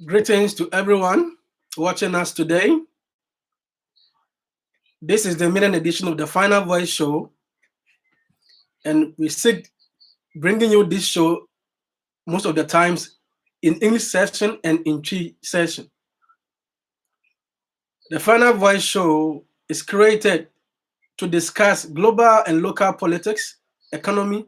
Greetings to everyone watching us today. This is the maiden edition of the Final Voice Show, and we seek bringing you this show most of the times in English session and in Twi session. The Final Voice Show is created to discuss global and local politics, economy,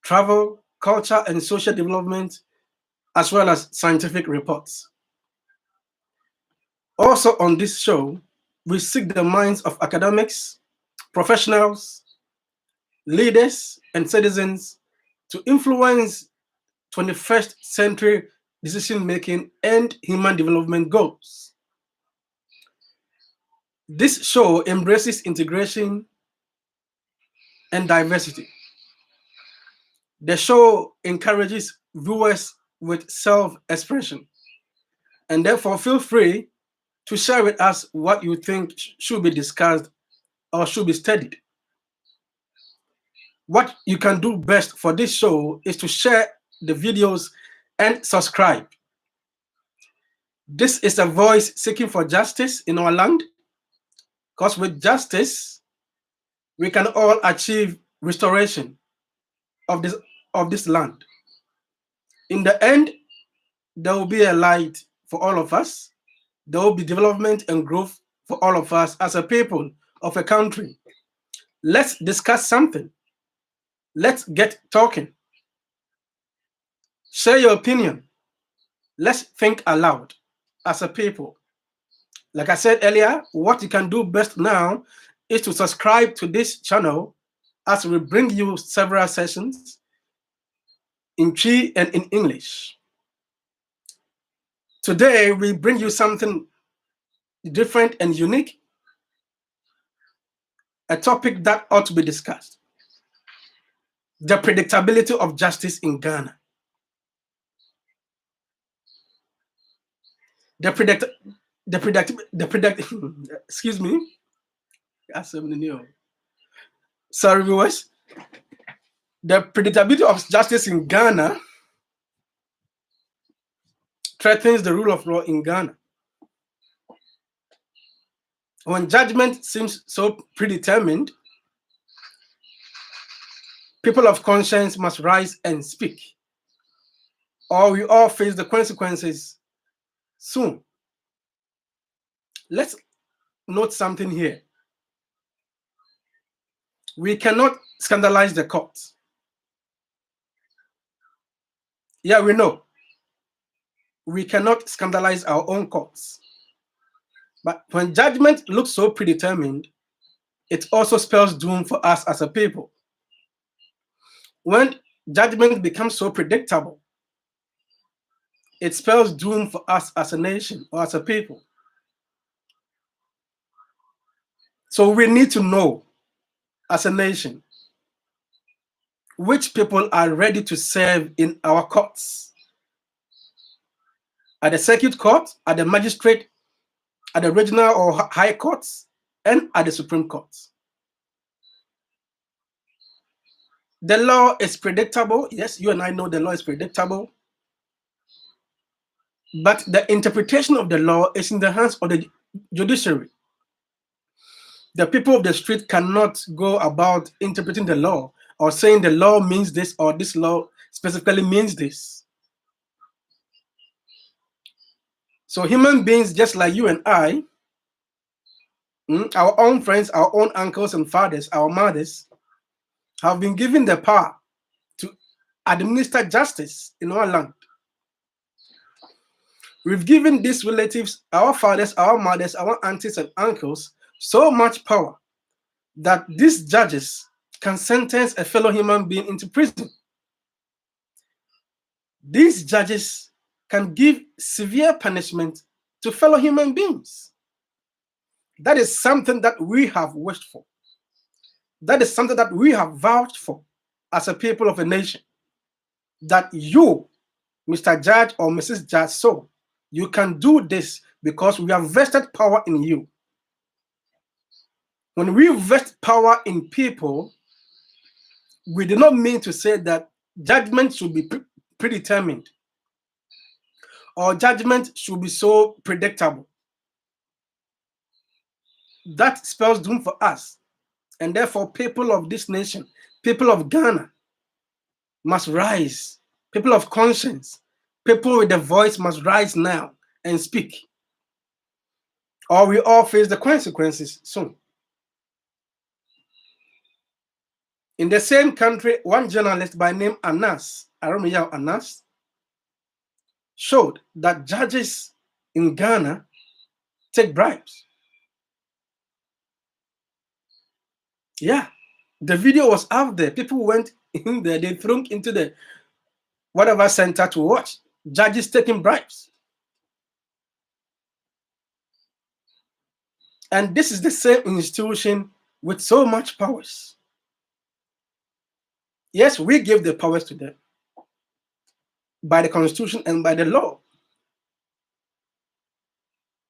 travel, culture, and social development, as well as scientific reports. Also on this show, we seek the minds of academics, professionals, leaders, and citizens to influence 21st century decision-making and human development goals. This show embraces integration and diversity. The show encourages viewers with self-expression, and therefore feel free to share with us what you think should be discussed or should be studied. What you can do best for this show is to share the videos and subscribe. This is a voice seeking for justice in our land, because with justice, we can all achieve restoration of this land. In the end, there will be a light for all of us. There will be development and growth for all of us as a people of a country. Let's discuss something. Let's get talking. Share your opinion. Let's think aloud as a people. Like I said earlier, what you can do best now is to subscribe to this channel as we bring you several sessions in Twi and in English. Today, we bring you something different and unique, a topic that ought to be discussed: the predictability of justice in Ghana. Excuse me. Sorry, viewers. The predictability of justice in Ghana threatens the rule of law in Ghana. When judgment seems so predetermined, people of conscience must rise and speak, or we all face the consequences soon. Let's note something here. We cannot scandalize the courts. Yeah, we know. We cannot scandalize our own courts. But when judgment looks so predetermined, it also spells doom for us as a people. When judgment becomes so predictable, it spells doom for us as a nation or as a people. So we need to know, as a nation, which people are ready to serve in our courts. At the circuit court, at the magistrate, at the regional or high courts, and at the Supreme Court. The law is predictable. Yes, you and I know the law is predictable. But the interpretation of the law is in the hands of the judiciary. The people of the street cannot go about interpreting the law or saying the law means this or this law specifically means this. So human beings just like you and I, our own friends, our own uncles and fathers, our mothers, have been given the power to administer justice in our land. We've given these relatives, our fathers, our mothers, our aunties and uncles, so much power that these judges can sentence a fellow human being into prison. These judges can give severe punishment to fellow human beings. That is something that we have wished for. That is something that we have vouched for as a people of a nation. That you, Mr. Judge or Mrs. Judge, so you can do this because we have vested power in you. When we vest power in people, we do not mean to say that judgment should be predetermined Our judgment should be so predictable. That spells doom for us. And therefore, people of this nation, people of Ghana, must rise. People of conscience, people with a voice must rise now and speak, or we all face the consequences soon. In the same country, one journalist by name Anas, Aromiyaw Anas, showed that judges in Ghana take bribes. Yeah, the video was out there. People went in there, they threw into the whatever center to watch. Judges taking bribes. And this is the same institution with so much powers. Yes, we give the powers to them by the constitution and by the law.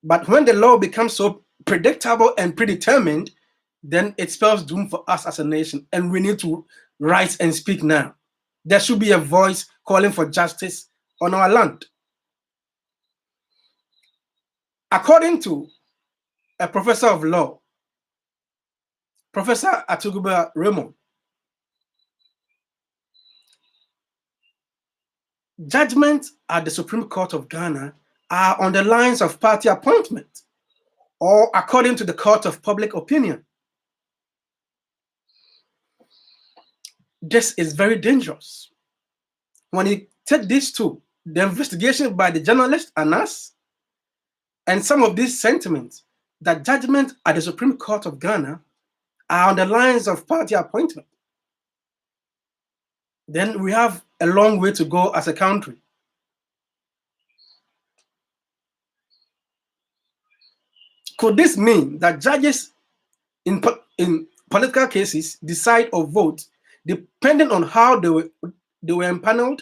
But when the law becomes so predictable and predetermined, then it spells doom for us as a nation. And we need to rise and speak now. There should be a voice calling for justice on our land. According to a professor of law, Professor Atuguba Raymond, judgments at the Supreme Court of Ghana are on the lines of party appointment or according to the court of public opinion. This is very dangerous. When you take these two, the investigation by the journalist Anas and some of these sentiments that judgment at the Supreme Court of Ghana are on the lines of party appointment, then we have a long way to go as a country. Could this mean that judges in political cases decide or vote depending on how they were empaneled?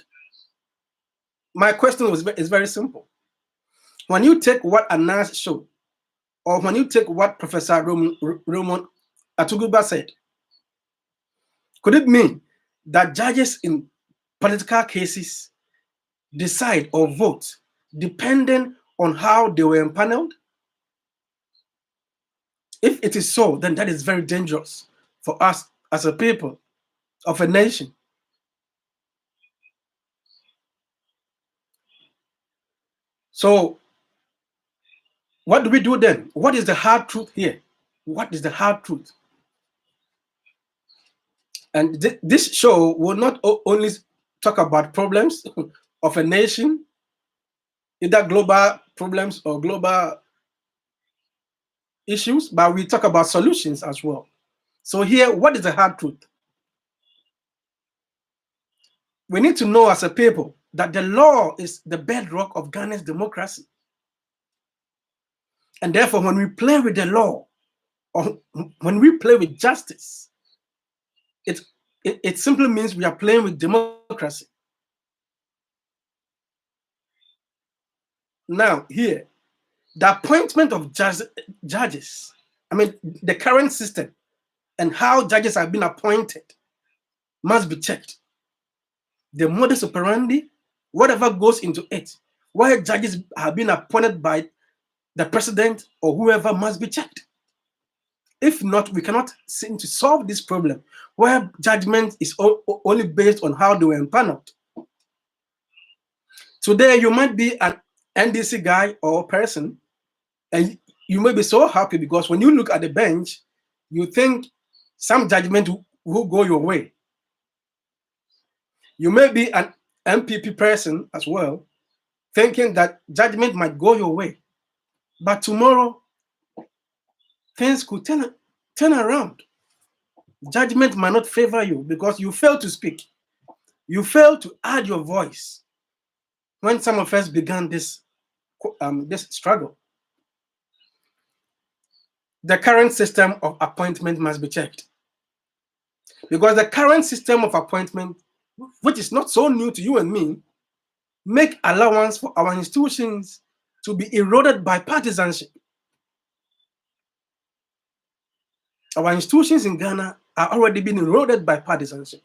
My question is very simple. When you take what Anas showed, or when you take what Professor Raymond Atuguba said, could it mean that judges in political cases decide or vote depending on how they were empaneled? If it is so, then that is very dangerous for us as a people of a nation. So, what do we do then? What is the hard truth here? What is the hard truth? And this show will not only talk about problems of a nation, either global problems or global issues, but we talk about solutions as well. So here, what is the hard truth? We need to know as a people that the law is the bedrock of Ghana's democracy. And therefore, when we play with the law, or when we play with justice, it simply means we are playing with democracy. Now, here, the appointment of judges, I mean, the current system and how judges have been appointed must be checked. The modus operandi, whatever goes into it, why judges have been appointed by the president or whoever must be checked. If not, we cannot seem to solve this problem where judgment is only based on how they were empaneled. Today, you might be an NDC guy or person, and you may be so happy because when you look at the bench, you think some judgment will go your way. You may be an NPP person as well, thinking that judgment might go your way. But tomorrow, things could turn around. Judgment might not favor you because you failed to speak. You failed to add your voice when some of us began this struggle. The current system of appointment must be checked. Because the current system of appointment, which is not so new to you and me, make allowance for our institutions to be eroded by partisanship. Our institutions in Ghana are already being eroded by partisanship.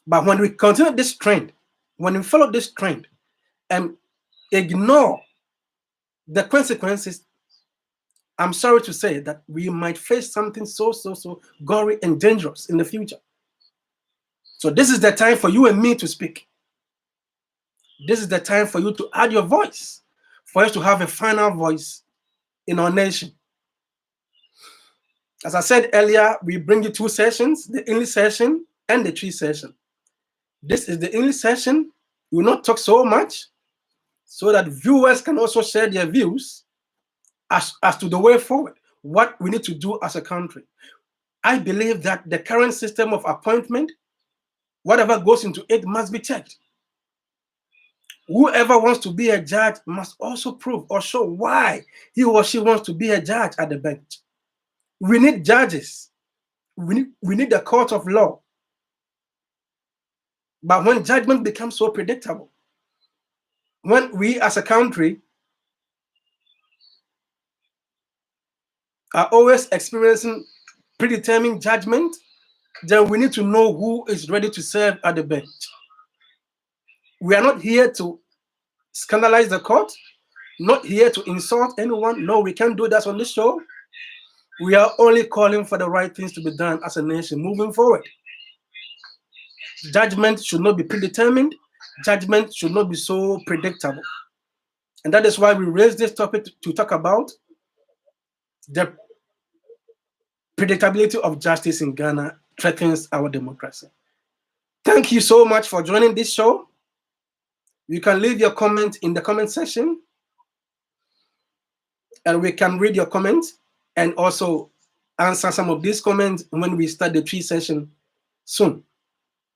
But when we continue this trend, when we follow this trend and ignore the consequences, I'm sorry to say that we might face something so gory and dangerous in the future. So this is the time for you and me to speak. This is the time for you to add your voice, for us to have a final voice in our nation. As I said earlier, we bring you 2 sessions, the English session and the Tree session. This is the English session. We will not talk so much so that viewers can also share their views as to the way forward, what we need to do as a country. I believe that the current system of appointment, whatever goes into it, must be checked. Whoever wants to be a judge must also prove or show why he or she wants to be a judge at the bench. We need judges. We need the court of law. But when judgment becomes so predictable, when we as a country are always experiencing predetermined judgment, then we need to know who is ready to serve at the bench. We are not here to scandalize the court, not here to insult anyone. No, we can't do that on this show. We are only calling for the right things to be done as a nation moving forward. Judgment should not be predetermined. Judgment should not be so predictable. And that is why we raised this topic to talk about the predictability of justice in Ghana threatens our democracy. Thank you so much for joining this show. You can leave your comment in the comment section, and we can read your comments and also answer some of these comments when we start the Tree session soon.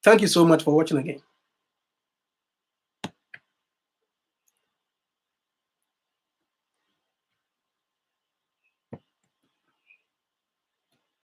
Thank you so much for watching again.